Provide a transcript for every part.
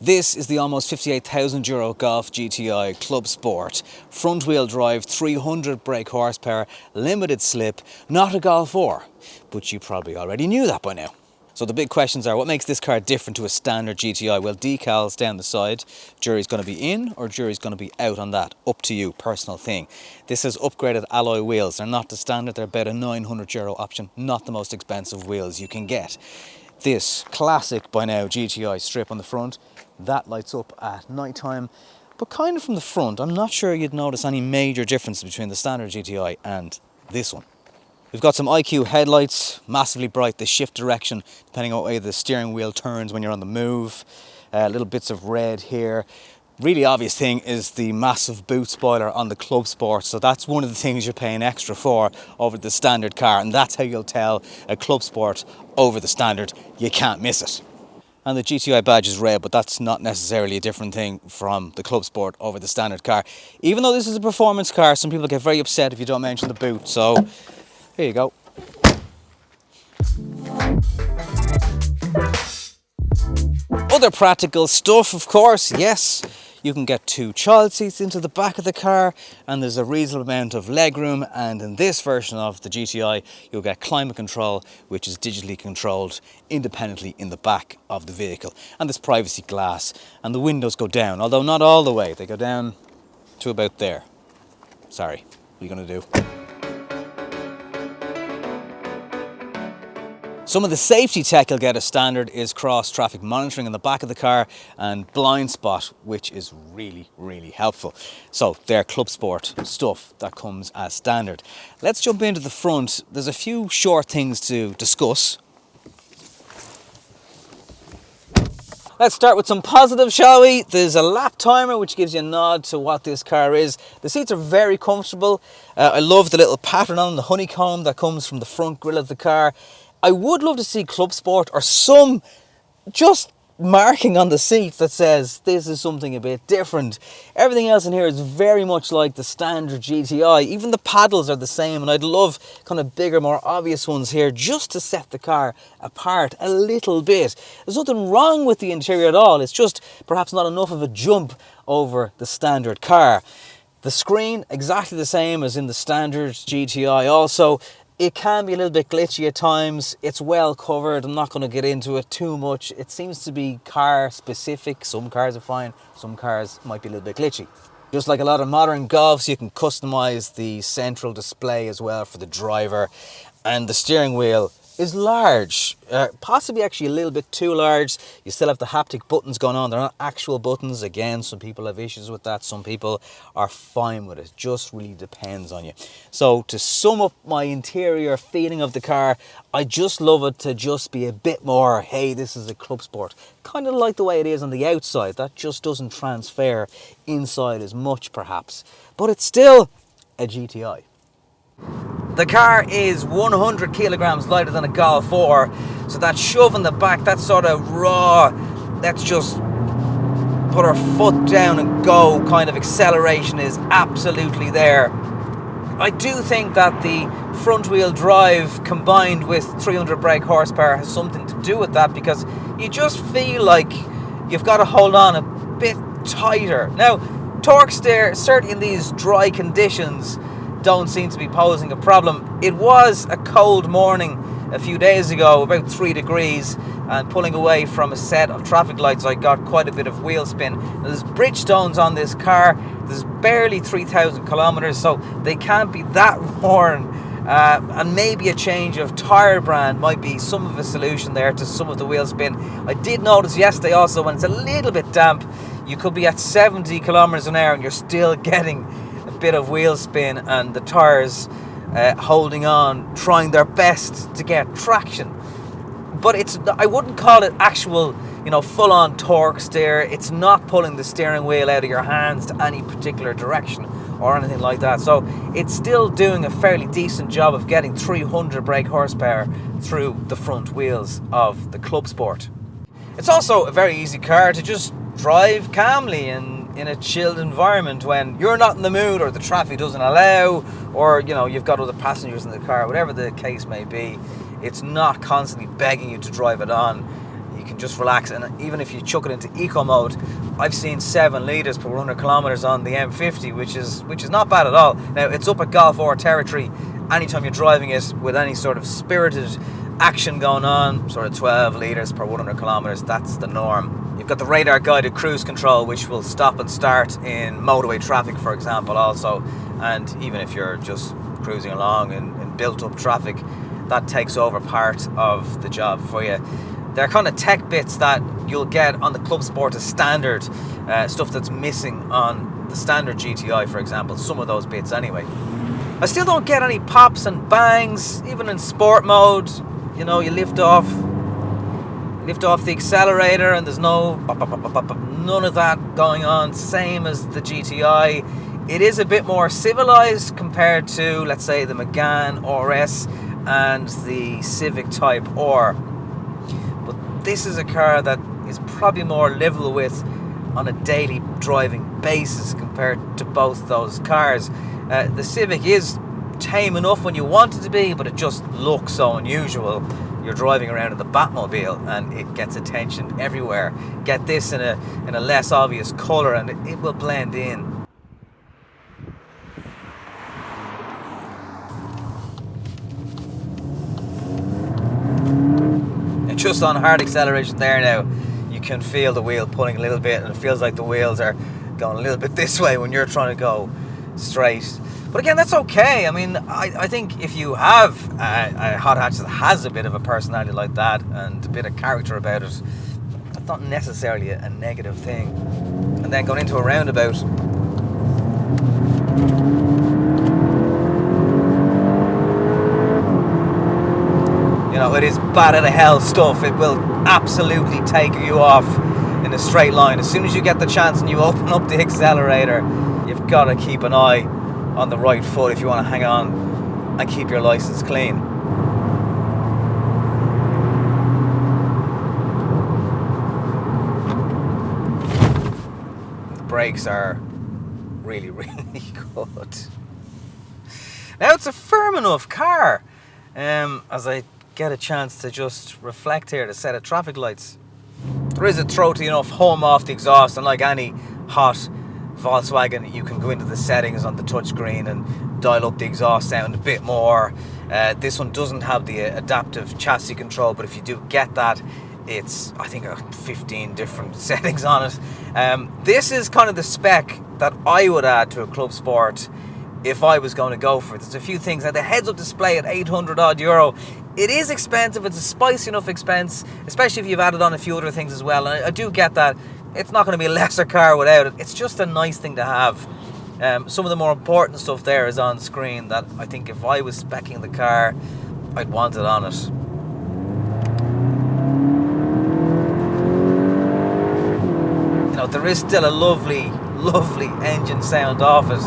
This is the almost €58,000 Golf GTI Clubsport. Front wheel drive, 300 brake horsepower, limited slip, not a Golf 4. But you probably already knew that by now. So the big questions are, what makes this car different to a standard GTI? Well, decals down the side. Jury's going to be in or jury's going to be out on that. Up to you, personal thing. This has upgraded alloy wheels. They're not the standard, they're about a €900 option. Not the most expensive wheels you can get. This classic by now GTI strip on the front, that lights up at night time, but kind of from the front. I'm not sure you'd notice any major difference between the standard GTI and this one. We've got some IQ headlights, massively bright. They shift direction depending on the way the steering wheel turns when you're on the move. Little bits of red here. Really obvious thing is the massive boot spoiler on the Clubsport. So that's one of the things you're paying extra for over the standard car, and that's how you'll tell a Clubsport over the standard. You can't miss it. And the GTI badge is red, but that's not necessarily a different thing from the Clubsport over the standard car. Even though this is a performance car, some people get very upset if you don't mention the boot. So here you go. Other practical stuff, of course, yes. You can get 2 child seats into the back of the car, and there's a reasonable amount of legroom. And in this version of the GTI, you'll get climate control, which is digitally controlled independently in the back of the vehicle. And there's privacy glass, and the windows go down, although not all the way. They go down to about there. Sorry, what are you going to do? Some of the safety tech you'll get as standard is cross traffic monitoring in the back of the car and blind spot, which is really, really helpful. So they're Clubsport stuff that comes as standard. Let's jump into the front. There's a few short things to discuss. Let's start with some positive, shall we? There's a lap timer which gives you a nod to what this car is. The seats are very comfortable. I love the little pattern on the honeycomb that comes from the front grille of the car. I would love to see Clubsport or some just marking on the seats that says this is something a bit different. Everything else in here is very much like the standard GTI. Even the paddles are the same, and I'd love kind of bigger, more obvious ones here just to set the car apart a little bit. There's nothing wrong with the interior at all. It's just perhaps not enough of a jump over the standard car. The screen, exactly the same as in the standard GTI also. It can be a little bit glitchy at times. It's well covered. I'm not going to get into it too much. It seems to be car specific. Some cars are fine. Some cars might be a little bit glitchy. Just like a lot of modern Golfs, you can customize the central display as well for the driver. And the steering wheel is large, possibly actually a little bit too large. You still have the haptic buttons going on. They're not actual buttons. Again, some people have issues with that. Some people are fine with it. Just really depends on you. So to sum up my interior feeling of the car, I just love it to just be a bit more, hey, this is a Clubsport. Kind of like the way it is on the outside. That just doesn't transfer inside as much perhaps. But it's still a GTI. The car is 100 kilograms lighter than a Golf 4, so that shove in the back, that sort of raw, let's just put our foot down and go kind of acceleration is absolutely there. I do think that the front wheel drive combined with 300 brake horsepower has something to do with that, because you just feel like you've got to hold on a bit tighter. Now, torque steer, certainly in these dry conditions, don't seem to be posing a problem. It was a cold morning a few days ago, about 3 degrees, and pulling away from a set of traffic lights I got quite a bit of wheel spin. There's Bridgestones on this car. There's barely 3,000 kilometers, so they can't be that worn, and maybe a change of tire brand might be some of a solution there to some of the wheel spin. I did notice yesterday also, when it's a little bit damp, you could be at 70 kilometers an hour and you're still getting bit of wheel spin, and the tires holding on, trying their best to get traction. But I wouldn't call it actual, full-on torque steer. It's not pulling the steering wheel out of your hands to any particular direction or anything like that. So it's still doing a fairly decent job of getting 300 brake horsepower through the front wheels of the Clubsport. It's also a very easy car to just drive calmly and in a chilled environment when you're not in the mood or the traffic doesn't allow, or you've got other passengers in the car, whatever the case may be. It's not constantly begging you to drive it on. You can just relax. And even if you chuck it into eco mode, I've seen 7 litres per 100 kilometres on the M50, which is not bad at all. Now, it's up at Golf R territory. Anytime you're driving it with any sort of spirited action going on, sort of 12 litres per 100 kilometres, that's the norm. You've got the radar guided cruise control, which will stop and start in motorway traffic, for example, also. And even if you're just cruising along in built up traffic, that takes over part of the job for you. They're kind of tech bits that you'll get on the Clubsport as standard, stuff that's missing on the standard GTI, for example, some of those bits anyway. I still don't get any pops and bangs, even in sport mode. You know, you lift off the accelerator and there's no none of that going on, same as the GTI. It is a bit more civilized compared to, let's say, the Megane RS and the Civic Type R. But this is a car that is probably more livable with on a daily driving basis compared to both those cars. The Civic is tame enough when you want it to be, but it just looks so unusual. You're driving around in the Batmobile and it gets attention everywhere. Get this in a less obvious colour and it will blend in. And just on hard acceleration there now, you can feel the wheel pulling a little bit, and it feels like the wheels are going a little bit this way when you're trying to go straight. But again, that's okay. I mean, I think if you have a hot hatch that has a bit of a personality like that and a bit of character about it, that's not necessarily a negative thing. And then going into a roundabout, you know, it is bat out of hell stuff. It will absolutely take you off in a straight line. As soon as you get the chance and you open up the accelerator, you've got to keep an eye on the right foot if you want to hang on and keep your license clean. The brakes are really, really good. Now, it's a firm enough car. As I get a chance to just reflect here, the set of traffic lights, there is a throaty enough hum off the exhaust, and like any hot Volkswagen, you can go into the settings on the touchscreen and dial up the exhaust sound a bit more. This one doesn't have the adaptive chassis control, but if you do get that, it's, I think, 15 different settings on it. This is kind of the spec that I would add to a Clubsport if I was going to go for it. There's a few things. Now, the heads-up display at 800 odd euro, it is expensive. It's a spicy enough expense, especially if you've added on a few other things as well. And I do get that. It's not going to be a lesser car without it. It's just a nice thing to have. Some of the more important stuff there is on screen that I think if I was speccing the car, I'd want it on it. You know, there is still a lovely, lovely engine sound off it.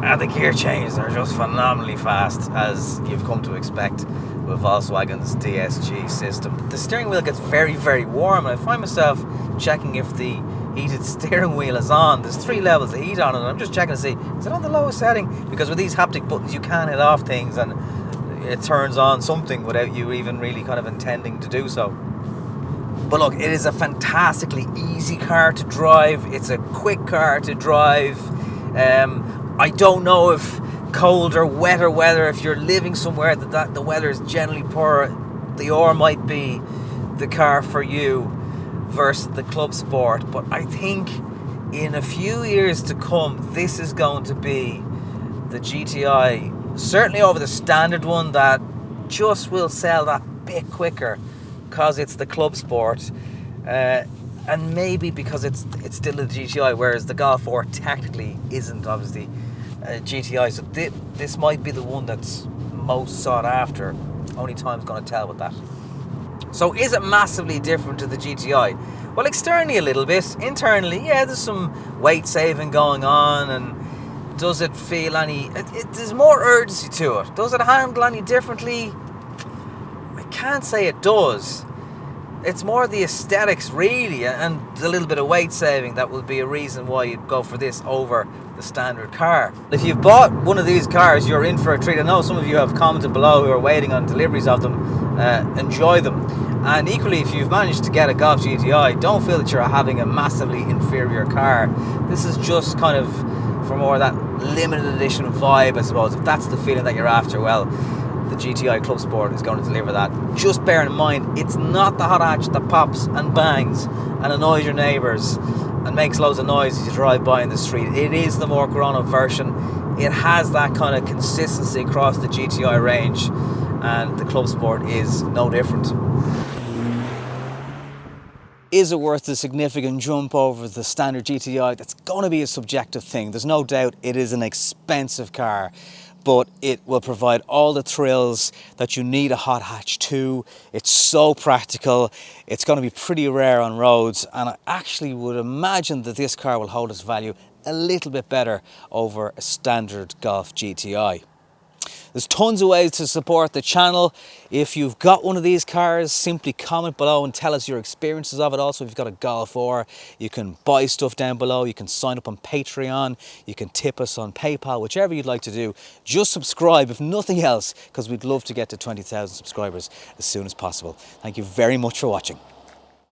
And the gear changes are just phenomenally fast, as you've come to expect with Volkswagen's DSG system. The steering wheel gets very, very warm, and I find myself checking if the heated steering wheel is on. There's 3 levels of heat on it, and I'm just checking to see, is it on the lowest setting? Because with these haptic buttons, you can hit off things, and it turns on something without you even really kind of intending to do so. But look, it is a fantastically easy car to drive. It's a quick car to drive. I don't know if cold or wetter weather, if you're living somewhere that the weather is generally poor, the R might be the car for you versus the Clubsport. But I think in a few years to come, this is going to be the GTI, certainly over the standard one, that just will sell that bit quicker because it's the Clubsport. And maybe because it's still a GTI, whereas the Golf R technically isn't, obviously, a GTI. So this might be the one that's most sought after. Only time's going to tell with that. So is it massively different to the GTI? Well, externally a little bit. Internally, yeah, there's some weight saving going on. And does it feel any... there's more urgency to it. Does it handle any differently? I can't say it does. It's more the aesthetics really, and a little bit of weight saving that will be a reason why you'd go for this over the standard car. If you've bought one of these cars, you're in for a treat. I know some of you have commented below who are waiting on deliveries of them. Enjoy them. And equally, if you've managed to get a Golf GTI, don't feel that you're having a massively inferior car. This is just kind of for more that limited edition vibe, I suppose. If that's the feeling that you're after, well, the GTI Clubsport is going to deliver that. Just bear in mind, it's not the hot hatch that pops and bangs and annoys your neighbours and makes loads of noise as you drive by in the street. It is the more grown-up version. It has that kind of consistency across the GTI range, and the Clubsport is no different. Is it worth the significant jump over the standard GTI? That's going to be a subjective thing. There's no doubt it is an expensive car, but it will provide all the thrills that you need a hot hatch to. It's so practical. It's going to be pretty rare on roads, and I actually would imagine that this car will hold its value a little bit better over a standard Golf GTI. There's tons of ways to support the channel. If you've got one of these cars, simply comment below and tell us your experiences of it. Also, if you've got a Golf R, you can buy stuff down below. You can sign up on Patreon. You can tip us on PayPal, whichever you'd like to do. Just subscribe, if nothing else, because we'd love to get to 20,000 subscribers as soon as possible. Thank you very much for watching.